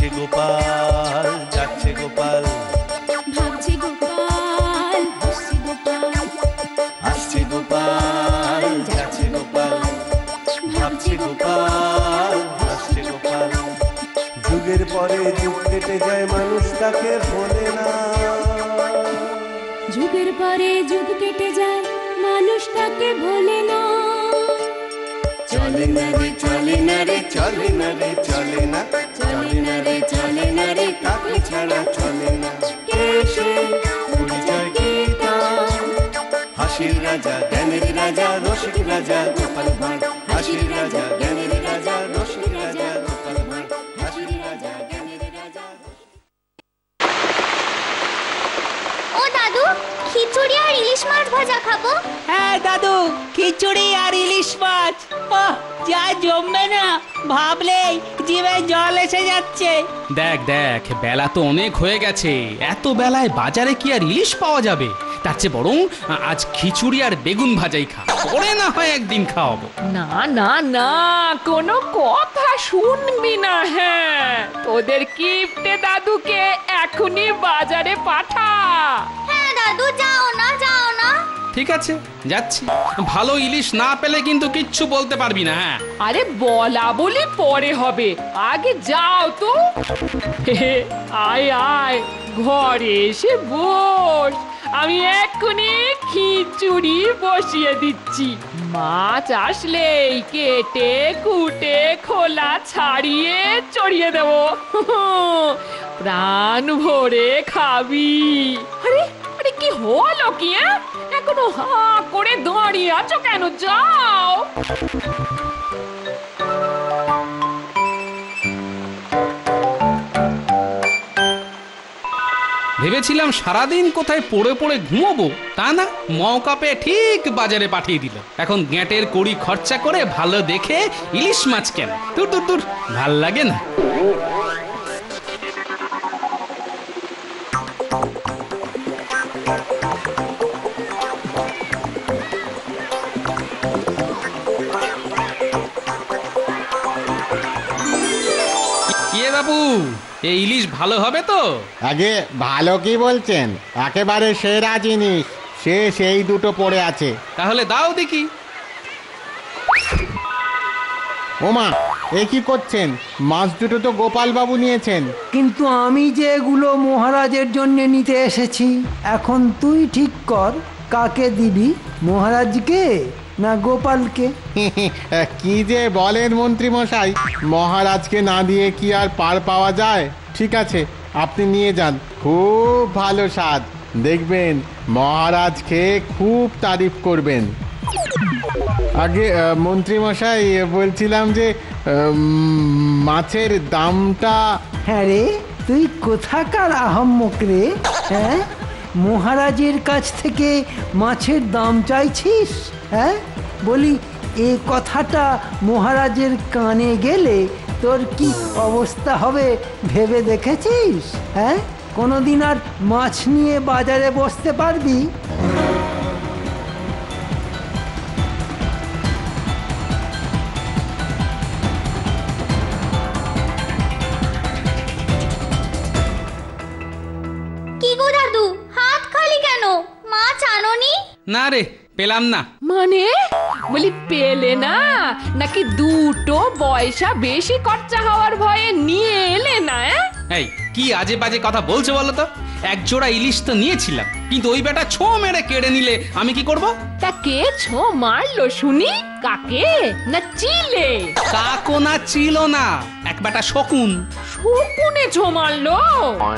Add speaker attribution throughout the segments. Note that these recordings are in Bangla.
Speaker 1: আসছে গোপাল যাচ্ছে গোপাল,
Speaker 2: ভাবছে গোপাল হাসছে গোপাল,
Speaker 1: আসছে গোপাল যাচ্ছে গোপাল, ভাবছে গোপাল হাসছে গোপাল। যুগের পরে যুগ কেটে যায় মানুষ তাকে ভোলে না,
Speaker 2: যুগের পরে যুগ কেটে যায় মানুষ তাকে ভোলে না।
Speaker 1: চলে না রে চলে না রে চলে না রে চলে না, চলে না রে চলে না রে কাকে ছাড়া চলে না। কে সে পরিচয় কি তার, হাসির রাজা জ্ঞানের রাজা রসিক রাজা গোপাল ভাঁড়, হাসির রাজা জ্ঞানের রাজা রসিক রাজা গোপাল ভাঁড়, হাসির রাজা জ্ঞানের রাজা।
Speaker 3: ও দাদু, খিচুড়ি আর ইলিশ মাছ ভাজা খাবো।
Speaker 4: হ্যাঁ দাদু, খিচুড়ি আর ইলিশ মাছ, ওহ যা জমবে না, ভাবলেই জিভে জল এসে যাচ্ছে।
Speaker 5: দেখ দেখ, বেলা তো অনেক হয়ে গেছে, এত বেলায় বাজারে কি আর ইলিশ পাওয়া যাবে? তার চেয়ে বরং আজ খিচুড়ি আর বেগুন ভাজাই খা, পরে না হয় একদিন খাওয়াবো।
Speaker 6: না না না, কোনো কথা শুনবি না। হ্যাঁ, তোদের কিপ্টে দাদুকে এখনই বাজারে পাঠা।
Speaker 3: হ্যাঁ দাদু, যাও না যাও না।
Speaker 5: ঠিক আছে, যাচ্ছি। ভালো ইলিশ না পেলে কিন্তু কিচ্ছু বলতে পারবি না। হ্যাঁ,
Speaker 6: আরে বলা বলি পরে হবে, আগে যাও তো। আয় আয়, ঘরে এসে বস, আমি এক্ষুনি খিচুড়ি বসিয়ে দিচ্ছি। মাছ আসলেই কেটে কুটে খোলা ছাড়িয়ে চড়িয়ে দেবো, প্রাণ ভরে খাবি। আরে আরে, কি হলো কি? এখনো হা করে দাঁড়িয়ে আছো কেন? যাও।
Speaker 5: ভেবেছিলাম সারাদিন কোথায় পড়ে পড়ে ঘুমোবো, তা না, মৌকা পেয়ে ঠিক বাজারে পাঠিয়ে দিল। এখন গ্যাঁটের কড়ি খরচা করে ভালো দেখে ইলিশ মাছ কেন? দূর দূর দূর, ভাল লাগে না। কে বাবু, এই ইলিশ ভালো হবে তো?
Speaker 7: আগে ভালো কি বলছেন, একেবারে সেরা জিনিস, সেই দুটো পড়ে আছে।
Speaker 5: তাহলে দাও দেখি।
Speaker 7: ওমা, এ কি করছেন? মাছ দুটো তো গোপাল বাবু নিয়েছেন।
Speaker 8: কিন্তু আমি যে এগুলো মহারাজের জন্য নিতে এসেছি, এখন তুই ঠিক কর কাকে দিবি, মহারাজকে না গোপালকে?
Speaker 7: কি যে বলেন মন্ত্রী মশাই, মহারাজকে না দিয়ে কি আর পার পাওয়া যায়? ঠিক আছে, আপনি নিয়ে যান, খুব ভালো স্বাদ, দেখবেন মহারাজ খেয়ে খুব তারিফ করবেন। আগে মন্ত্রী মশাই, বলছিলাম যে মাছের দামটা।
Speaker 8: হ্যাঁ রে, তুই কোথাকার আহাম্মক রে? হ্যাঁ, মহারাজের কাছ থেকে মাছের দাম চাইছিস? হ্যাঁ, বলি এ কথাটা মহারাজের কানে গেলে তোর কি অবস্থা হবে ভেবে দেখেছিস? হ্যাঁ, কোনোদিন আর মাছ নিয়ে বাজারে বসতে পারবি?
Speaker 3: কি গো দাদু, হাত খালি কেন? মাছ আনোনি?
Speaker 5: না রে, পেলাম না।
Speaker 6: মানে বলি পেলে না, নাকি দুটো পয়সা বেশি খরচা হওয়ার ভয়ে নিয়ে এলে না?
Speaker 5: এই কি আজে বাজে কথা বলছো বলো তো? এক জোড়া ইলিশ তো নিয়েছিলাম, কিন্তু ওই বেটা ছো মেরে কেড়ে নিলে আমি কি করব?
Speaker 6: তা কে ছো মারলো শুনি? কাকে না চিলে?
Speaker 5: কাকো না ছিল না, এক বেটা শকুন।
Speaker 6: শকুনে ছো মারলো?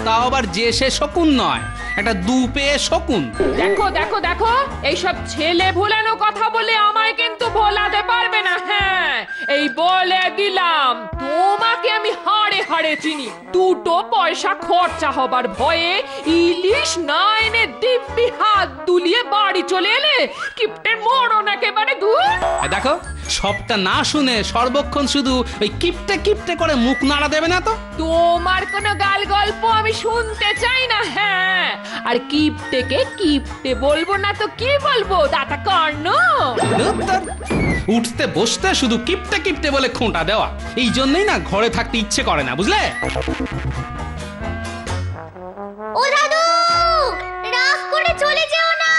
Speaker 5: তাও আবার যে সে শকুন নয়, একটা দুপে শকুন।
Speaker 6: দেখো দেখো দেখো, এইসব ছেলে ভোলানো কথা বলে আমায় কিন্তু ভোলাতে পারবে না। হ্যাঁ, এই বলে দিলাম, তোমাকে আমি হাড়ে হাড়ে চিনি। দুটো পয়সা খরচা হবার ভয়ে ইলিশ না এনে দিব্যি হাত দুলিয়ে বাড়ি চলে এলে, কিপ্টের মরণ একেবারে দূর।
Speaker 5: দেখো, সবটা না শুনে সর্বক্ষণ শুধু ওই কিপটে কিপটে করে মুখ নাড়া দেবে না তো?
Speaker 6: তোমার কোনো গাল গল্প আমি শুনতে চাই না। হ্যাঁ, আর কিপটেকে কিপটে বলবো না তো কি বলবো দাতা কর্ণ?
Speaker 5: ধুত্তর, উঠতে বসতে শুধু কিপটে কিপটে বলে খোঁটা দেওয়া। এই জন্যই না ঘরে থাকতে ইচ্ছে করে না, বুঝলে?
Speaker 3: ও দাদু, রাগ করে চলে যেও না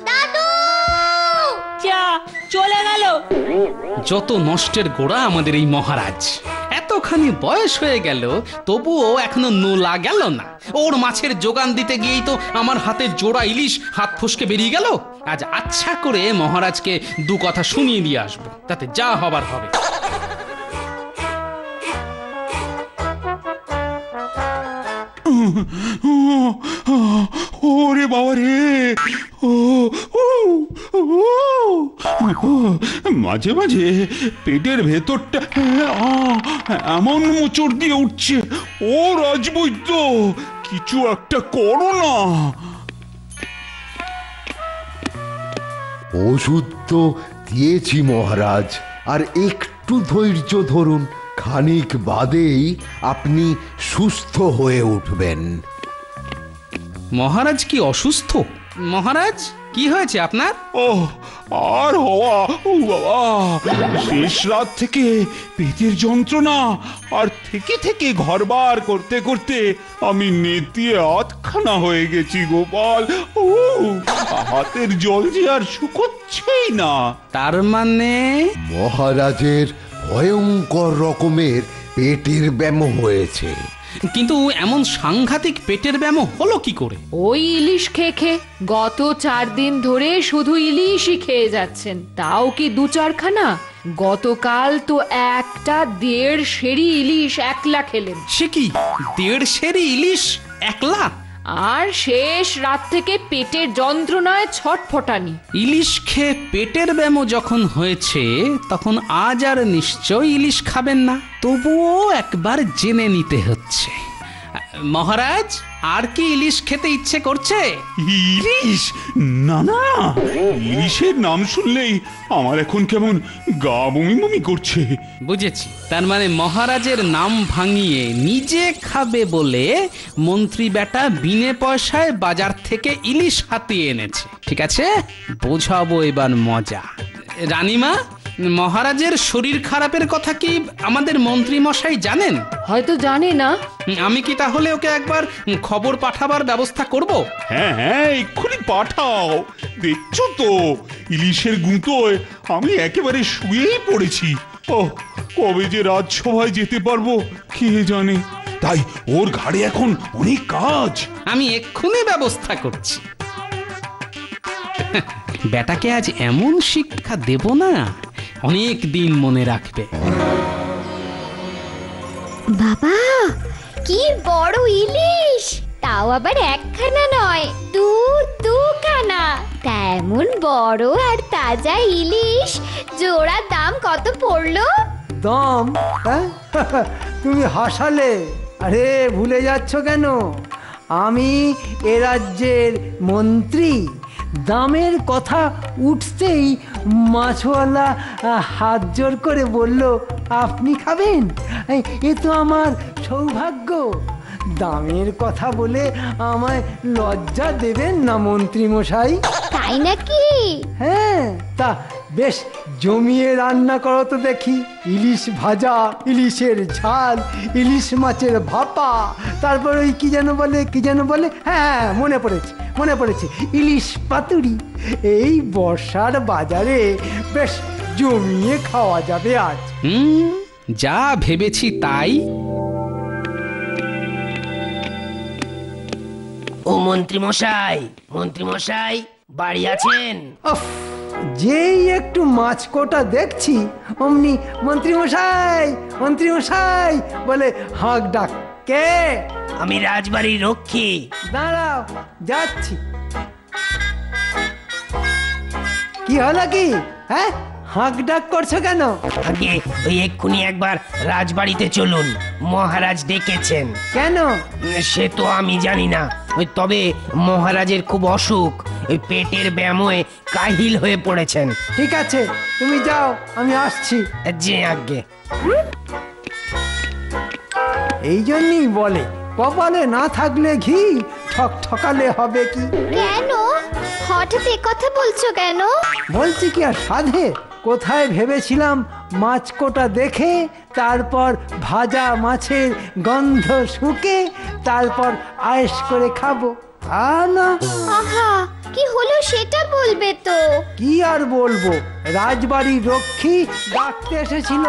Speaker 3: দাদু।
Speaker 4: যা চলে গেল।
Speaker 5: যত নষ্টের গোড়া আমাদের এই মহারাজ। এতখানি বয়স হয়ে গেল তবুও এখনো নোলা গেল না। ওর মাছের যোগান দিতে গিয়েই তো আমার হাতের জোড়া ইলিশ হাত ফসকে বেরিয়ে গেল। আজ আচ্ছা করে মহারাজকে দু কথা শুনিয়ে দিয়ে আসবো, তাতে যা হবার হবে।
Speaker 9: ওরে বাবা রে, মাঝে মাঝে পেটের ভেতরটা এমন মোচড় দিয়ে উঠছে। ও রাজবৈদ্য, কিছু একটা করো না।
Speaker 10: ওষুধ তো দিয়েছি মহারাজ, আর একটু ধৈর্য ধরুন, খানিক বাদেই আপনি সুস্থ হয়ে উঠবেন।
Speaker 5: মহারাজ কি অসুস্থ? মহারাজ কি হয়েছে আপনার?
Speaker 9: ও আর হওয়া, ও বাবা, শেষ রাত থেকে পেটের যন্ত্রণা, আর থেকে থেকে ঘরবার করতে করতে আমি নেতিয়ে আধখানা হয়ে গেছি গোপাল। ও হাতের জল যে আর শুকোচ্ছেই না।
Speaker 5: তার মানে
Speaker 10: মহারাজের ভয়ঙ্কর রকমের পেটের ব্যামো হয়েছে।
Speaker 5: কিন্তু এমন সাংঘাতিক পেটের ব্যামো হলো কি করে?
Speaker 6: ওই ইলিশ খেয়ে খেয়ে গত 4 দিন ধরে শুধু ইলিশই খেয়ে যাচ্ছেন, তাও কি 2-4খানা? গতকাল তো একটা 1.5 সেরি ইলিশ একলা খেলেন।
Speaker 5: সে কি 1.5 সেরি ইলিশ একলা?
Speaker 6: আর শেষ রাত থেকে পেটের যন্ত্রণায় ছটফটানি।
Speaker 5: ইলিশ খেয়ে পেটের ব্যামো যখন হয়েছে তখন আজ আর নিশ্চয়ই ইলিশ খাবেন না। তবুও একবার জেনে নিতে হচ্ছে। মহারাজ, আর কি ইলিশ খেতে ইচ্ছে করছে?
Speaker 9: ইলিশ? না না, ইলিশের নাম শুনলেই আমার এখন কেমন গা বমি বমি করছে।
Speaker 5: বুঝেছি, তার মানে মহারাজের নাম ভাঙিয়ে নিজে খাবে বলে মন্ত্রী বেটা বিনে পয়সায় বাজার থেকে ইলিশ হাতিয়ে এনেছে। ঠিক আছে, বোঝাবো এবার মজা। রানীমা, মহারাজের শরীর খারাপের কথা কি আমাদের মন্ত্রী মশাই জানেন?
Speaker 6: হয়তো জানে না।
Speaker 5: আমি কি তাহলে ওকে একবার খবর পাঠাবার ব্যবস্থা করব?
Speaker 9: হ্যাঁ হ্যাঁ, এক্ষুনি পাঠাও। দেখছো তো, ইলিশের গুঁতোয় আমি একেবারে শুয়েই পড়েছি। ও কবে যে রাজসভায় যেতে পারবো কে জানে। তাই ওর ঘাড়ে এখন অনেক কাজ।
Speaker 5: আমি এক্ষুনি ব্যবস্থা করছি। বেটাকে আজ এমন শিক্ষা দেব না, অনেক দিন মনে রাখবে।
Speaker 3: বাবা, কি বড় ইলিশ! তাও আবার একখানা নয়, দুখানা। তেমন বড় আর তাজা ইলিশ জোড়া দাম কত পড়লো?
Speaker 8: দাম? হ্যাঁ? তুমি হাসালে। আরে ভুলে যাচ্ছ কেন? আমি এ রাজ্যের মন্ত্রী। দামের কথা উঠতেই মাছওয়ালা হাত জোর করে বলল, আপনি খাবেন? এ তো আমার সৌভাগ্য। দামের কথা বলে আমায় লজ্জা দেবেন না মন্ত্রী মশাই।
Speaker 3: তাই নাকি?
Speaker 8: হ্যাঁ, তা বেশ জমিয়ে রান্না করো তো দেখি। ইলিশ ভাজা, ইলিশের ঝাল, ইলিশ মাছের ভাপা, তারপর ওই কি যেন বলে, হ্যাঁ মনে পড়েছে ইলিশ পাতুরি। এই বর্ষার বাজারে বেশ জমিয়ে খাওয়া যাবে আজ।
Speaker 5: যা ভেবেছি তাই।
Speaker 11: ও মন্ত্রী মশাই বাড়ি আছেন?
Speaker 8: যেই একটু মাছ কোটা দেখছি অমনি মন্ত্রী মশাই বলে হাঁক ডাক। কে?
Speaker 11: আমি রাজবাড়ির রক্ষী।
Speaker 8: দাঁড়াও, যাচ্ছি। কি হলো কি? হ্যাঁ, হাঁক ডাক করছো কেন?
Speaker 11: আগে ওই এক্ষুনি একবার রাজবাড়িতে চলুন, মহারাজ ডেকেছেন।
Speaker 8: কেন?
Speaker 11: সে তো আমি জানি না, তবে মহারাজের খুব অসুখ, ওই পেটের ব্যামোয় কাহিল হয়ে পড়েছেন।
Speaker 8: ঠিক আছে, তুমি যাও, আমি আসছি।
Speaker 11: যে আজ্ঞে।
Speaker 8: এই জন্যই বলে কপালে না থাকলে ঘি ঠক ঠকালে হবে কি।
Speaker 3: কেন হঠাৎ কথা বলছো কেন?
Speaker 8: বলছি কি আর সাধে, কোথায় ভেবেছিলাম মাছ কোটা দেখে, তারপর ভাজা মাছের গন্ধ শুকে, তারপর আয়েশ করে খাবো। না,
Speaker 3: আহা কি হলো সেটা বলবে তো।
Speaker 8: কি আর বলবো, রাজবাড়ির রক্ষী ডাকতে এসেছিল।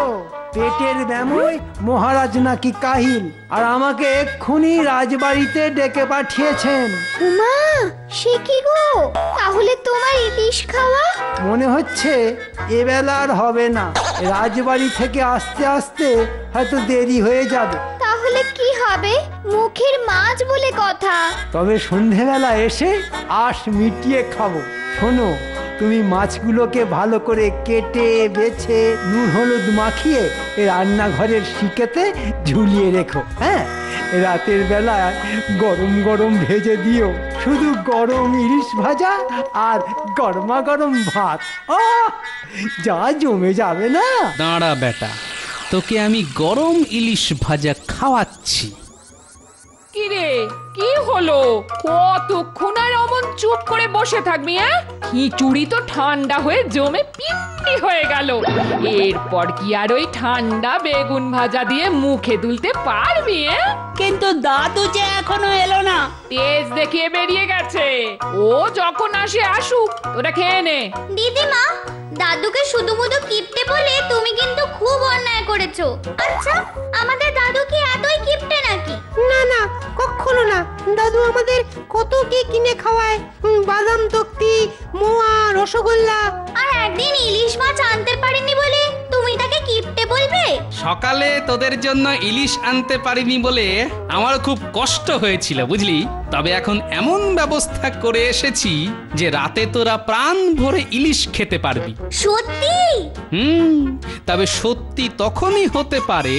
Speaker 8: পেটের ব্যামোয় মহারাজ নাকি কাহিল, আর আমাকে এক্ষুনি রাজবাড়িতে ডেকে পাঠিয়েছেন।
Speaker 3: উমা, সে কি গো? তাহলে তোমার ইলিশ খাওয়া?
Speaker 8: মনে হচ্ছে এবেলা আর হবে না, রাজবাড়ি থেকে আসতে আসতে হয়তো দেরি হয়ে যাবে।
Speaker 3: তাহলে কি হবে? মুখের মাছ বলে কথা।
Speaker 8: তবে সন্ধেবেলা এসে আশ মিটিয়ে খাবো। শোনো, তুমি মাছগুলোকে ভালো করে কেটে বেছে নুন হলুদ মাখিয়ে রান্নাঘরের শিকেতে ঝুলিয়ে রেখো। হ্যাঁ, রাতের বেলা গরম গরম ভেজে দিও। শুধু গরম ইলিশ ভাজা আর গরমা গরম ভাত, যা জমে যাবে না।
Speaker 5: দাঁড়া বেটা, তোকে আমি গরম ইলিশ ভাজা খাওয়াচ্ছি।
Speaker 6: কি রে, কি হলো? কতক্ষণ আর অমন চুপ করে বসে থাকবি? খিচুড়ি তো ঠান্ডা হয়ে জমে পিপি হয়ে গেল। এরপর কি আর ওই ঠান্ডা বেগুন ভাজা দিয়ে মুখে তুলতে পারবি?
Speaker 4: কিন্তু দাদু যে এখনো এলো না।
Speaker 6: তেজ দেখিয়ে বেরিয়ে গেছে। ও যখন আসে আসুক, তোরা খেয়ে নে।
Speaker 3: দিদিমা, দাদুকে শুধু মুধু কিপটে বলে তুমি কিন্তু খুব অন্যায় করেছো। আচ্ছা, আমাদের দাদু কি এতই কিপটে নাকি?
Speaker 12: না না, কখনো না। দাদু আমাদের কত কি কিনে খাওয়ায়, বাদাম তক্তি, মোয়া, রসগোল্লা।
Speaker 3: আর একদিন ইলিশ মাছ আনতে পারেনি বলে তুমি তাকে কিপটে বলবে?
Speaker 5: সকালে তোদের জন্য ইলিশ আনতে পারিনি বলে আমার খুব কষ্ট হয়েছিল, বুঝলি। তবে এখন এমন ব্যবস্থা করে এসেছি যে রাতে তোরা প্রাণ ভরে ইলিশ খেতে পারবি।
Speaker 3: সত্যি?
Speaker 5: তবে সত্যি তখনই হতে পারে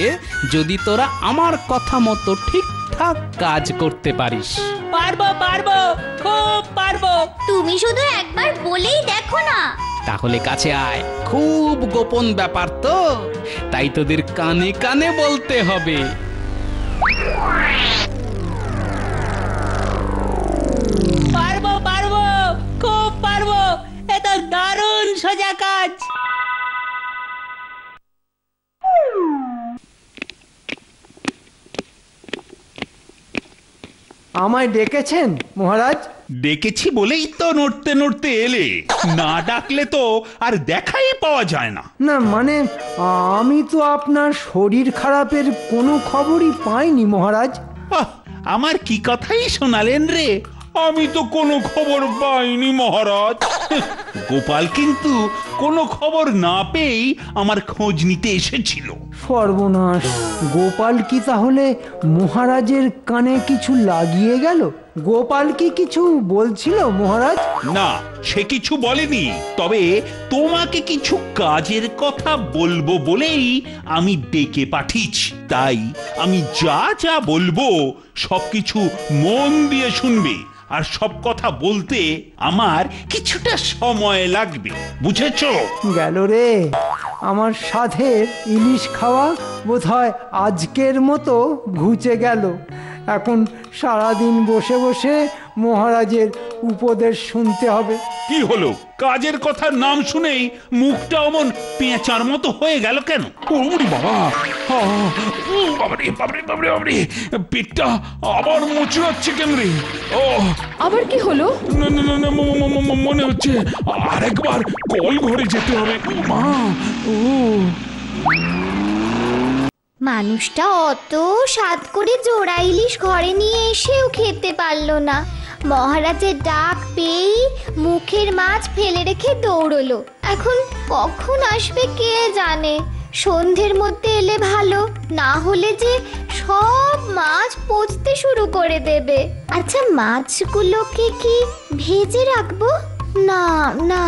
Speaker 5: যদি তোরা আমার কথা মতো ঠিকঠাক কাজ করতে পারিস।
Speaker 4: পারবো পারবো, খুব পারবো।
Speaker 3: তুমি শুধু একবার বলেই দেখো না।
Speaker 5: তাহলে কাছে আয়, খুব গোপন ব্যাপার তো, তাই তোদের কানে কানে বলতে হবে।
Speaker 4: পারবো পারবো, খুব পারবো। এটা দারুণ সোজা কাজ।
Speaker 8: আমায় ডেকেছেন মহারাজ?
Speaker 9: ডেকেছি বলেই তো নড়তে নড়তে এলে, না ডাকলে তো আর দেখাই পাওয়া যায় না।
Speaker 8: না মানে, আমি তো আপনার শরীর খারাপের কোনো খবরই পাইনি মহারাজ।
Speaker 9: আমার কি কথাই শোনালেন রে? আমি তো কোনো খবর পাইনি মহারাজ। গোপাল কিন্তু কোনো খবর না পেয়েই আমার খোঁজ নিতে এসেছিল।
Speaker 8: সর্বনাশ, গোপাল কি তাহলে মহারাজের কানে কিছু লাগিয়ে গেল? গোপাল কি কিছু বলছিল মহারাজ?
Speaker 9: না, সে কিছু বলেনি, তবে তোমাকে কিছু কাজের কথা বলবো বলেই আমি ডেকে পাঠিয়েছি। তাই আমি যা যা বলবো সবকিছু মন দিয়ে শুনবে, আর সব কথা বলতে আমার কিছুটা সময় লাগবে, বুঝেছো?
Speaker 8: গেল রে, আমার সাধের ইলিশ খাওয়া বোধহয় আজকের মতো ঘুচে গেল। এখন সারাদিন বসে বসে মহারাজের উপদেশ শুনতে হবে।
Speaker 9: কি হলো? কাজের কথার নাম শুনেই মুখটা অমন পেঁচার মতো হয়ে গেল কেন? ওরে বাবা, বাবারে বাবারে বাবারে বাবারে, পেটটা আবার মোচড়াচ্ছে কেন রে? ও
Speaker 6: আবার কি হলো?
Speaker 9: না না না না, মনে হচ্ছে আরেকবার কল ঘরে যেতে হবে। মা, ও
Speaker 3: মানুষটা অত স্বাদ করে জোড়া ইলিশ ঘরে নিয়ে এসেও খেতে পারলো না। মহারাজের ডাক পেয়েই মুখের মাছ ফেলে রেখে দৌড়লো। এখন কখন আসবে কে জানে। সন্ধ্যের মধ্যে এলে ভালো, না হলে যে সব মাছ পচতে শুরু করে দেবে। আচ্ছা, মাছগুলোকে কি ভেজে রাখবো? না না,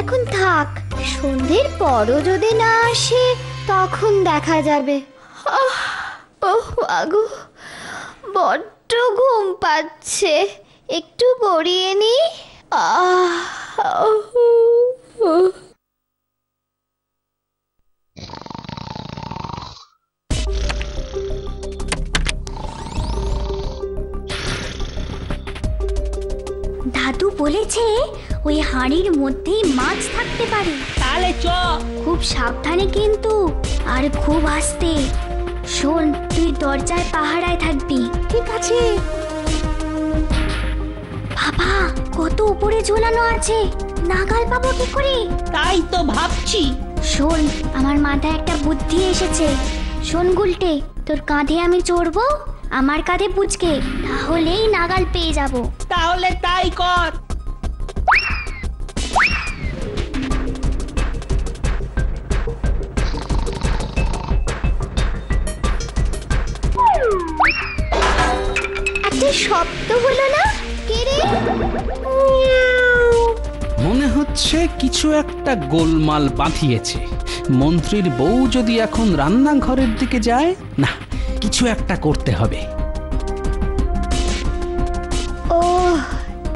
Speaker 3: এখন থাক। সন্ধ্যের পরও যদি না আসে তখন দেখা যাবে। ওহ আগো, বড্ড ঘুম পাচ্ছে, একটু গড়িয়ে নি। দাদু বলেছে ওই হাঁড়ির মধ্যেই মাছ থাকতে পারে।
Speaker 4: তাহলে চ।
Speaker 3: খুব সাবধানে কিন্তু, আর খুব আস্তে। শোন, তুই দরজায় পাহারায় থাকবি। ঠিক আছে। বাবা, কত উপরে ঝোলানো আছে, নাগাল পাবো কি করে?
Speaker 4: তাই তো ভাবছি।
Speaker 3: শোন, আমার মাথায় একটা বুদ্ধি এসেছে। শোন গুলটে, তোর কাঁধে আমি চড়বো, আমার কাঁধে পুচকে, তাহলেই নাগাল পেয়ে যাব।
Speaker 4: তাহলে তাই কর।
Speaker 3: একটা শব্দ হলো না? কে রে?
Speaker 5: মনে হচ্ছে কিছু একটা গোলমাল বাঁধিয়েছে। মন্ত্রীর বউ যদি এখন রান্নাঘরের দিকে যায়, না, কিছু একটা করতে হবে।
Speaker 3: ও,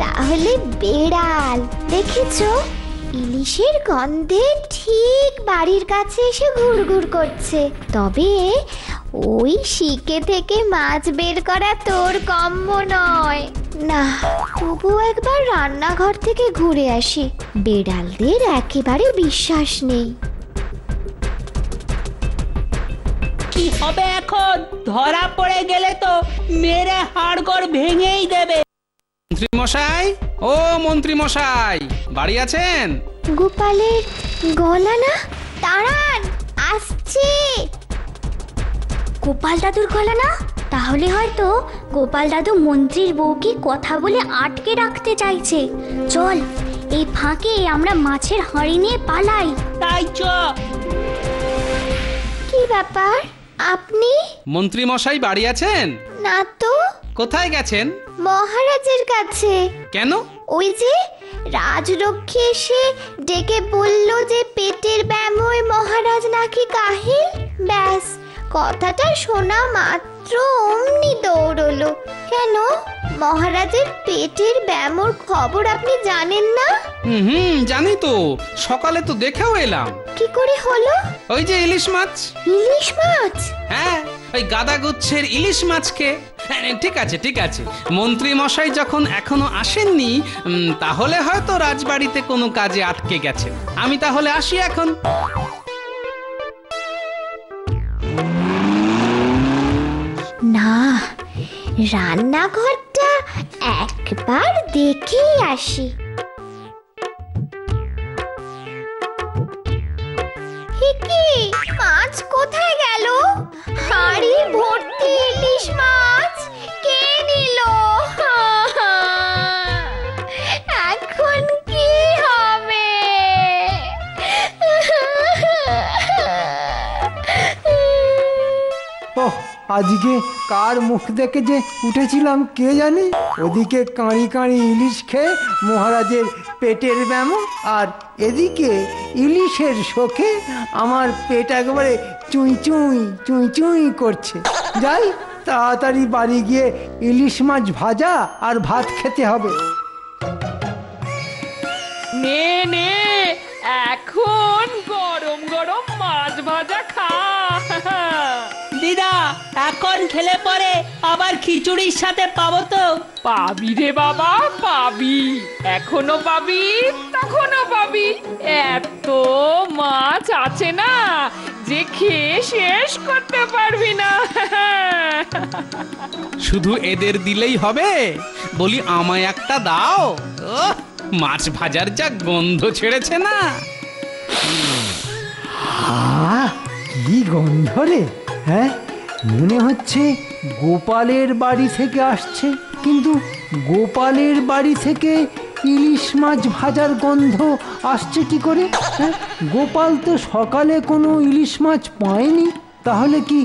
Speaker 3: তাহলে বেড়াল। দেখেছো, ইলিশের গন্ধে ঠিক বাড়ির কাছে এসে ঘুরঘুর করছে। তবে ওই শিকে থেকে মাছ বের করা তোর কম্ম নয়। না, তবু একবার রান্নাঘর থেকে ঘুরে আসি। বেড়ালদের একেবারে বিশ্বাস নেই।
Speaker 4: কি হবে এখন? ধরা পড়ে গেলে তো মেরে হাড়গড় ভেঙেই দেবে।
Speaker 5: মন্ত্রী মশাই, ও মন্ত্রী মশাই, বাড়ি আছেন?
Speaker 3: গোপালের গলা না? দাঁড়ান, আসছে। গোপাল দাদুর গলা না? তাহলে হয়তো গোপাল দাদু মন্ত্রীর বউকে কথা বলে আটকে রাখতে চাইছে। চল, এই ফাঁকে আমরা মাছের হাঁড়ি নিয়ে পালাই।
Speaker 4: তাই চ।
Speaker 3: কি ব্যাপার, আপনি?
Speaker 5: মন্ত্রী মশাই বাড়ি আছেন?
Speaker 3: না তো।
Speaker 5: কোথায় গেছেন?
Speaker 3: মহারাজের কাছে।
Speaker 5: কেন?
Speaker 3: ওই যে রাজরক্ষী এসে ডেকে বলল যে পেটের ব্যামোয় মহারাজ নাকি কাহিল। ব্যাস, কথাটা শোনা মাত্র অমনি দৌড়লো। কেন, মহারাজের পেটের ব্যামোর খবর আপনি জানেন না?
Speaker 5: জানি তো, সকালে তো দেখেও এলাম।
Speaker 3: কি করে হলো?
Speaker 5: ওই যে ইলিশ মাছ।
Speaker 3: ইলিশ মাছ?
Speaker 5: হ্যাঁ, ওই গাদা গুচ্ছের ইলিশ মাছকে। ঠিক আছে ঠিক আছে, মন্ত্রী মশাই যখন এখনো আসেননি, তাহলে হয়তো রাজবাড়িতে কোনো কাজে আটকে গেছেন। আমি তাহলে আসি এখন।
Speaker 3: না, রান্নাঘরটা একবার দেখেই আসি। কি মাছ কোথায় গেল? হাঁড়ি ভর্তি ইলিশ মাছ কে নিল? এখন কি হবে?
Speaker 8: ওহ, আজকে কার মুখ দেখে যে উঠেছিলাম কে জানে। ওদিকে কাঁড়ি কাঁড়ি ইলিশ খেয়ে মহারাজের পেটের ব্যামো, আর এদিকে ইলিশের শোকে আমার পেট একবারে চুই চুই চুই চুই করছে। যাই, তাড়াতাড়ি বাড়ি গিয়ে ইলিশ মাছ ভাজা আর ভাত খেতে হবে।
Speaker 6: নে নে, এখন গরম গরম মাছ ভাজা খা।
Speaker 4: দিদা, এখন খেলে পরে আবার খিচুড়ির সাথে পাবো তো?
Speaker 6: পাবি রে বাবা, পাবি। এখনো পাবি, তখনও পাবি। এত মাছ আছে না যে খেয়ে শেষ করতে পারবি না।
Speaker 5: শুধু এদের দিলেই হবে? বলি আমায় একটা দাও। মাছ ভাজার যা গন্ধ ছেড়েছে না।
Speaker 8: কি গন্ধ রে! হ্যাঁ, মনে হচ্ছে গোপালের বাড়ি থেকে আসছে। কিন্তু গোপালের বাড়ি থেকে ইলিশ মাছ ভাজার গন্ধ আসছে কি করে? হ্যাঁ, গোপাল তো সকালে কোনো ইলিশ মাছ পায়নি। তাহলে কি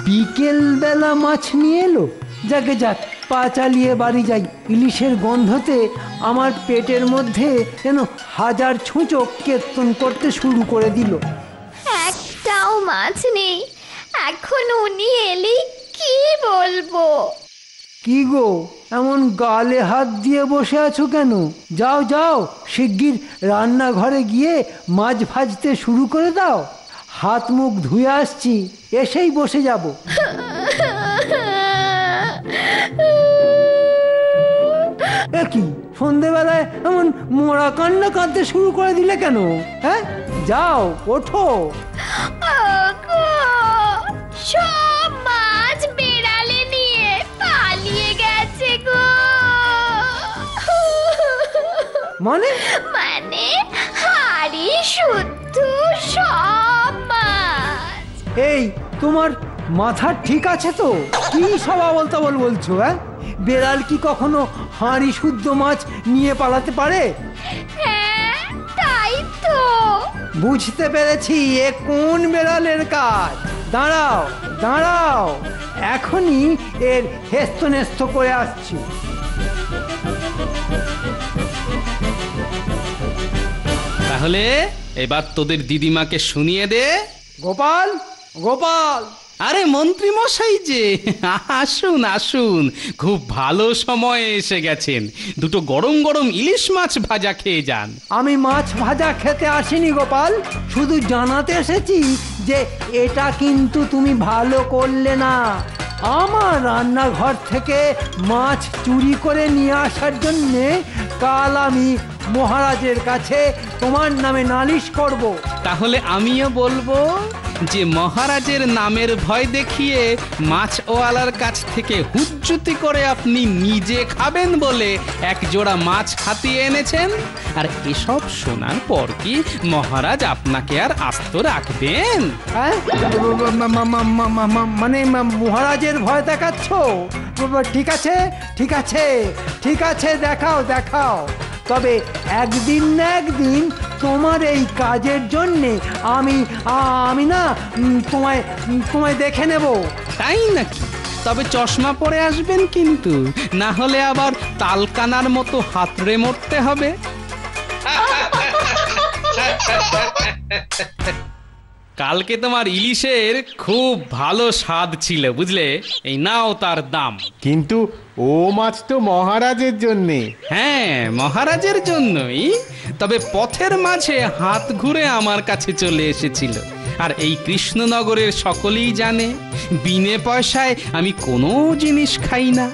Speaker 8: বিকেল বেলা মাছ নিয়ে এলো? যাকে যাক, পা চালিয়ে বাড়ি যাই। ইলিশের গন্ধতে আমার পেটের মধ্যে যেন হাজার ছুঁচো কীর্তন করতে শুরু করে দিল।
Speaker 3: একটাও মাছ নেই। এখন উনি এলেই কি বলবো?
Speaker 8: কি গো এমন গালে হাত দিয়ে বসে আছো কেন? যাও যাও, শিগগির রান্নাঘরে গিয়ে মাছ ভাজতে শুরু করে দাও। হাত মুখ ধুয়ে আসছি, এসেই বসে যাব। কি সন্ধেবেলায় এমন মোড়া কান্না কাঁদতে শুরু করে দিলে কেন? হ্যাঁ, যাও ওঠো।
Speaker 3: সব মাছ বেড়ালে নিয়ে পালিয়ে গেছে গো।
Speaker 8: মানে
Speaker 3: হাড়ি শুদ্ধ সব মাছ।
Speaker 8: এই তোমার মাথা ঠিক আছে তো? কি সব আবল তাবল বলছো? হ্যাঁ, বেড়াল কি কখনো হাঁড়ি শুদ্ধ মাছ নিয়ে পালাতে পারে?
Speaker 3: হ্যাঁ, তাই তো।
Speaker 8: বুঝতে পেরেছি এ কোন বেড়ালের কাজ। দাঁড়াও দাঁড়াও, এখনই এর হেস্ত নেস্ত করে আসছি।
Speaker 5: তাহলে এবার তোদের দিদিমাকে শুনিয়ে দে।
Speaker 8: গোপাল, গোপাল!
Speaker 5: আরে মন্ত্রী মশাই যে, আসুন আসুন, খুব ভালো সময়ে এসে গেছেন। দুটো গরম গরম ইলিশ মাছ ভাজা খেয়ে যান।
Speaker 8: আমি মাছ ভাজা খেতে আসিনি গোপাল, শুধু জানাতে এসেছি যে এটা কিন্তু তুমি ভালো করলে না। আমার রান্নাঘর থেকে মাছ চুরি করে নিয়ে আসার জন্যে কাল আমি মহারাজের কাছে তোমার নামে নালিশ করব।
Speaker 5: তাহলে আমিও বলবো যে মহারাজের নামের ভয় দেখিয়ে মাছওয়ালার কাছ থেকে হুজ্জুতি করে আপনি নিজে খাবেন বলে এক জোড়া মাছ হাতিয়ে এনেছেন। আর এসব শোনার পর কি মহারাজ আপনাকে আর আস্ত রাখবেন?
Speaker 8: হ্যাঁ, মানে মহারাজের ভয় দেখাচ্ছ? ঠিক আছে ঠিক আছে ঠিক আছে, দেখাও দেখাও। তবে একদিন না একদিন তোমার এই কাজের জন্যে আমি না তোমায় দেখে নেব।
Speaker 5: তাই নাকি? তবে চশমা পরে আসবেন কিন্তু, না হলে আবার তালকানার মতো হাতড়ে মরতে হবে। কালকে তোমার ইলিশের খুব ভালো স্বাদ ছিল, বুঝলে? এই নাও তার দাম।
Speaker 7: কিন্তু ও মাছ তো মহারাজের জন্যে।
Speaker 5: হ্যাঁ, মহারাজের জন্যই। তবে পথের মাঝে হাত ঘুরে আমার কাছে চলে এসেছিল। আর এই কৃষ্ণনগরের সকলেই জানে বিনে পয়সায় আমি কোনো জিনিস খাই না।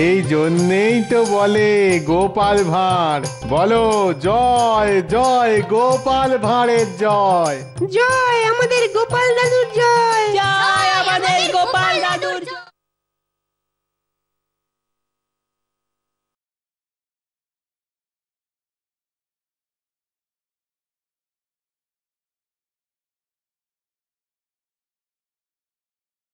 Speaker 7: এই জন্যেই তো বলে গোপাল ভাঁড়। বলো জয় জয় গোপাল ভাঁড়ের জয়।
Speaker 12: জয় আমাদের গোপাল দাদুর জয়।
Speaker 4: জয় আমাদের গোপাল দাদুর জয়।